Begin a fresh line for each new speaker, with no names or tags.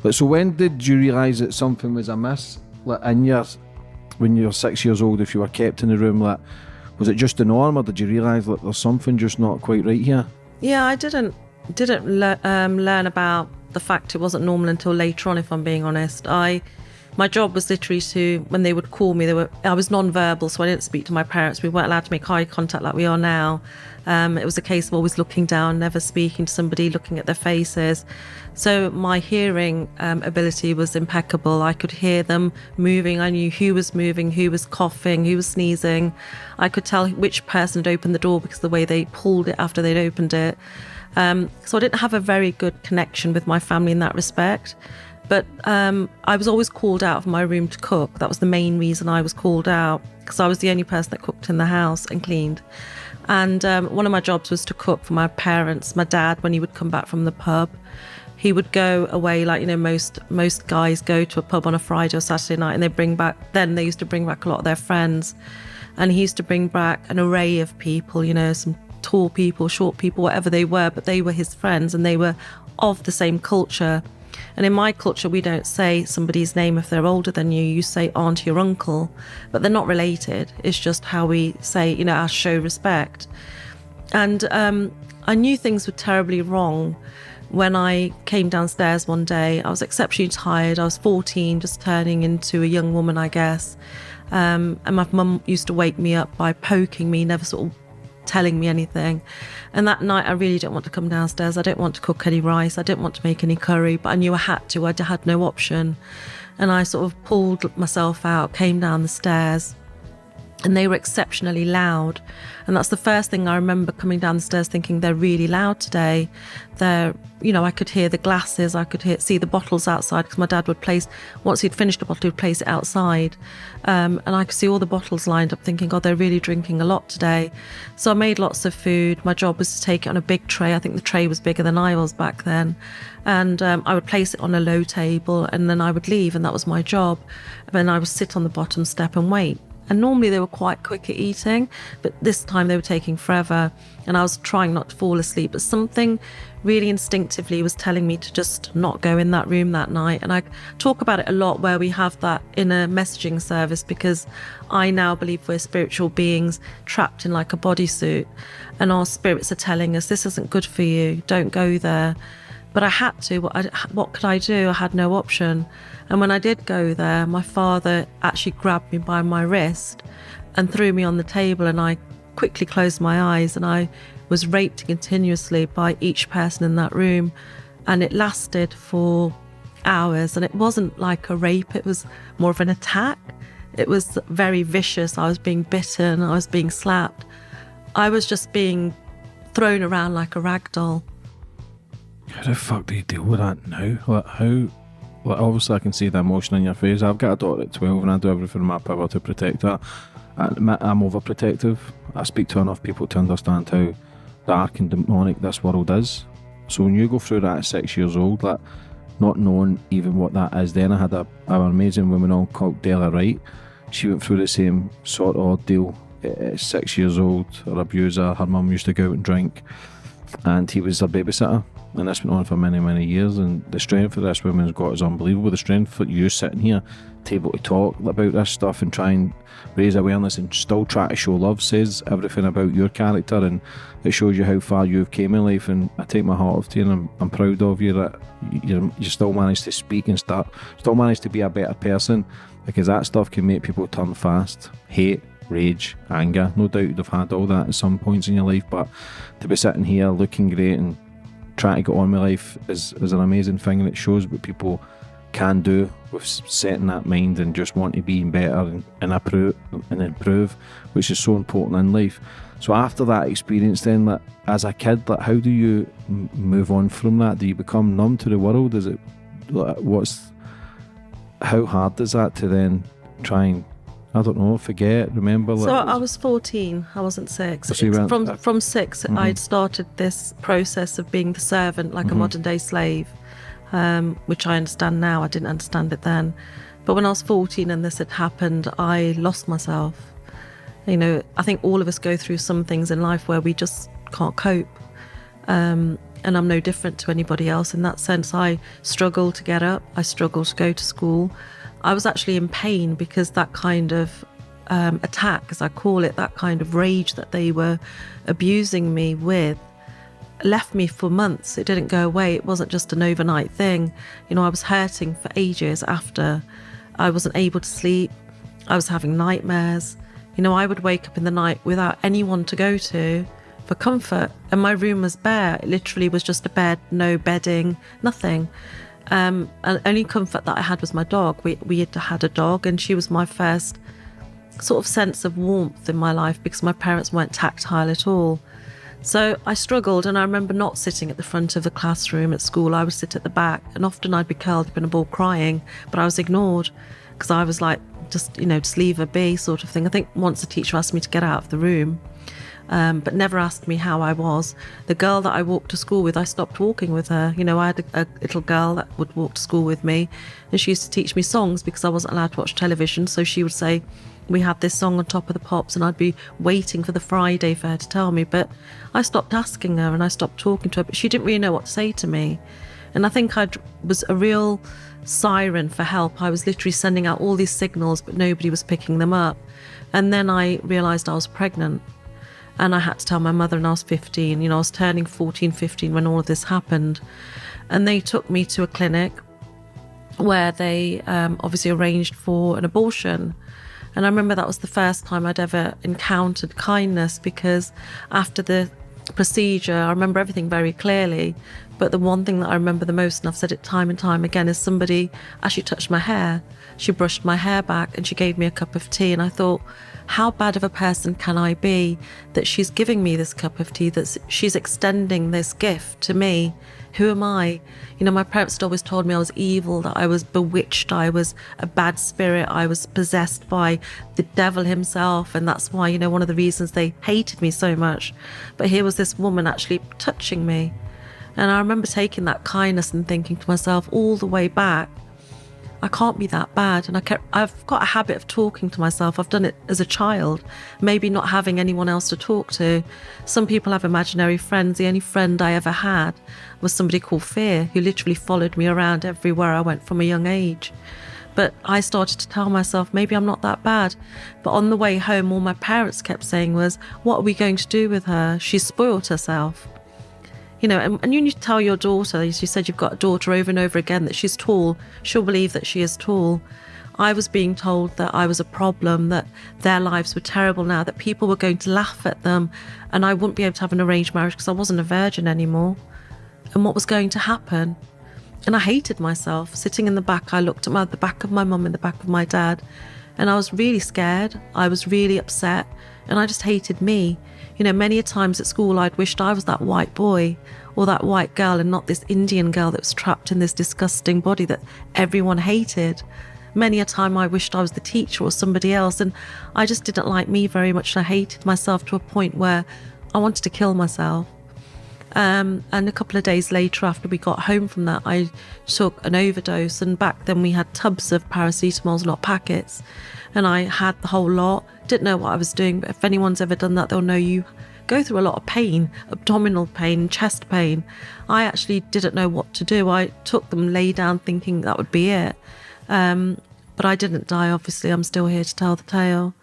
Like, so when did you realise that something was amiss? Like when you're 6 years old, if you were kept in the room, like, was it just the norm, or did you realise like there's something just not quite right here?
Yeah, I didn't learn about the fact it wasn't normal until later on, if I'm being honest. My job was literally to, when they would call me, I was non-verbal, so I didn't speak to my parents. We weren't allowed to make eye contact like we are now. It was a case of always looking down, never speaking to somebody, looking at their faces. So my hearing ability was impeccable. I could hear them moving. I knew who was moving, who was coughing, who was sneezing. I could tell which person had opened the door because of the way they pulled it after they'd opened it. So I didn't have a very good connection with my family in that respect. But I was always called out of my room to cook. That was the main reason I was called out, because I was the only person that cooked in the house and cleaned. And one of my jobs was to cook for my parents. My dad, when he would come back from the pub, he would go away like, you know, most guys go to a pub on a Friday or Saturday night, and they used to bring back a lot of their friends. And he used to bring back an array of people, you know, some tall people, short people, whatever they were, but they were his friends and they were of the same culture. And in my culture, we don't say somebody's name if they're older than you. You say auntie or uncle, but they're not related. It's just how we say, you know, our show respect. And I knew things were terribly wrong when I came downstairs one day. I was exceptionally tired. I was 14, just turning into a young woman, I guess. And my mum used to wake me up by poking me, never sort of telling me anything. And that night I really didn't want to come downstairs. I didn't want to cook any rice. I didn't want to make any curry, but I knew I had to. I had no option. And I sort of pulled myself out, came down the stairs, and they were exceptionally loud. And that's the first thing I remember, coming down the stairs thinking, they're really loud today. They're, you know, I could hear the glasses, I could see the bottles outside, because my dad would once he'd finished a bottle, he would place it outside. And I could see all the bottles lined up, thinking, God, they're really drinking a lot today. So I made lots of food. My job was to take it on a big tray. I think the tray was bigger than I was back then. And I would place it on a low table, and then I would leave, and that was my job. And then I would sit on the bottom step and wait. And normally they were quite quick at eating, but this time they were taking forever. And I was trying not to fall asleep, but something really instinctively was telling me to just not go in that room that night. And I talk about it a lot, where we have that inner messaging service, because I now believe we're spiritual beings trapped in like a bodysuit, and our spirits are telling us, this isn't good for you, don't go there. But I had to. What could I do? I had no option. And when I did go there, my father actually grabbed me by my wrist and threw me on the table, and I quickly closed my eyes, and I was raped continuously by each person in that room. And it lasted for hours, and it wasn't like a rape, it was more of an attack. It was very vicious. I was being bitten, I was being slapped. I was just being thrown around like a rag doll.
How the fuck do you deal with that now? Like, obviously I can see the emotion in your face. I've got a daughter at 12 and I do everything in my power to protect her. I'm overprotective. I speak to enough people to understand how dark and demonic this world is. So when you go through that at 6 years old, like, not knowing even what that is, then I had an amazing woman on called Della Wright. She went through the same sort of ordeal at 6 years old. Her abuser, her mum used to go out and drink, and he was her babysitter. And this went on for many, many years, and the strength that this woman's got is unbelievable. The strength that you sitting here to able to talk about this stuff and try and raise awareness and still try to show love says everything about your character, and it shows you how far you've came in life. And I take my hat off to you, and I'm proud of you that you still managed to speak and still managed to be a better person, because that stuff can make people turn fast. Hate, rage, anger, no doubt you've had all that at some points in your life, but to be sitting here looking great and trying to get on with life is an amazing thing, and it shows what people can do with setting that mind and just want to be better and improve, which is so important in life. So after that experience then, like, as a kid, like, how do you move on from that? Do you become numb to the world? Is it like, how hard is that to then try and, I don't know, forget, remember?
So I was 14, I wasn't 6.
So
from 6, mm-hmm. I'd started this process of being the servant, like mm-hmm. a modern day slave, which I understand now. I didn't understand it then. But when I was 14 and this had happened, I lost myself. You know, I think all of us go through some things in life where we just can't cope. And and I'm no different to anybody else in that sense. I struggle to get up. I struggle to go to school. I was actually in pain because that kind of attack, as I call it, that kind of rage that they were abusing me with, left me for months. It didn't go away. It wasn't just an overnight thing. I was hurting for ages after. I wasn't able to sleep. I was having nightmares. I would wake up in the night without anyone to go to for comfort, and my room was bare. It literally was just a bed, no bedding, nothing. And only comfort that I had was my dog. We had a dog, and she was my first sort of sense of warmth in my life because my parents weren't tactile at all. So I struggled, and I remember not sitting at the front of the classroom at school. I would sit at the back, and often I'd be curled up in a ball crying, but I was ignored because I was like, just leave her be sort of thing. I think once the teacher asked me to get out of the room, but never asked me how I was. The girl that I walked to school with, I stopped walking with her. I had a little girl that would walk to school with me, and she used to teach me songs because I wasn't allowed to watch television. So she would say, we have this song on Top of the Pops, and I'd be waiting for the Friday for her to tell me. But I stopped asking her and I stopped talking to her, but she didn't really know what to say to me. And I think I was a real siren for help. I was literally sending out all these signals, but nobody was picking them up. And then I realised I was pregnant, and I had to tell my mother, and I was 15. I was turning 14, 15 when all of this happened. And they took me to a clinic where they obviously arranged for an abortion. And I remember that was the first time I'd ever encountered kindness, because after the procedure, I remember everything very clearly. But the one thing that I remember the most, and I've said it time and time again, is somebody actually touched my hair. She brushed my hair back and she gave me a cup of tea. And I thought, how bad of a person can I be that she's giving me this cup of tea, that she's extending this gift to me? Who am I? My parents had always told me I was evil, that I was bewitched, I was a bad spirit, I was possessed by the devil himself. And that's why, one of the reasons they hated me so much. But here was this woman actually touching me. And I remember taking that kindness and thinking to myself all the way back, I can't be that bad. And I've got a habit of talking to myself. I've done it as a child, maybe not having anyone else to talk to. Some people have imaginary friends. The only friend I ever had was somebody called Fear, who literally followed me around everywhere I went from a young age. But I started to tell myself, maybe I'm not that bad. But on the way home, all my parents kept saying was, what are we going to do with her? She's spoilt herself. And you need to tell your daughter, as you said, you've got a daughter, over and over again, that she's tall. She'll believe that she is tall. I was being told that I was a problem, that their lives were terrible now, that people were going to laugh at them, and I wouldn't be able to have an arranged marriage because I wasn't a virgin anymore. And what was going to happen? And I hated myself. Sitting in the back, I looked at the back of my mum and the back of my dad, and I was really scared. I was really upset, and I just hated me. Many a times at school, I'd wished I was that white boy or that white girl and not this Indian girl that was trapped in this disgusting body that everyone hated. Many a time I wished I was the teacher or somebody else, and I just didn't like me very much. And I hated myself to a point where I wanted to kill myself. And a couple of days later, after we got home from that, I took an overdose. And back then we had tubs of paracetamols, not packets. And I had the whole lot. Didn't know what I was doing, but if anyone's ever done that, they'll know you go through a lot of pain, abdominal pain, chest pain. I actually didn't know what to do. I took them, lay down, thinking that would be it. But I didn't die, obviously. I'm still here to tell the tale.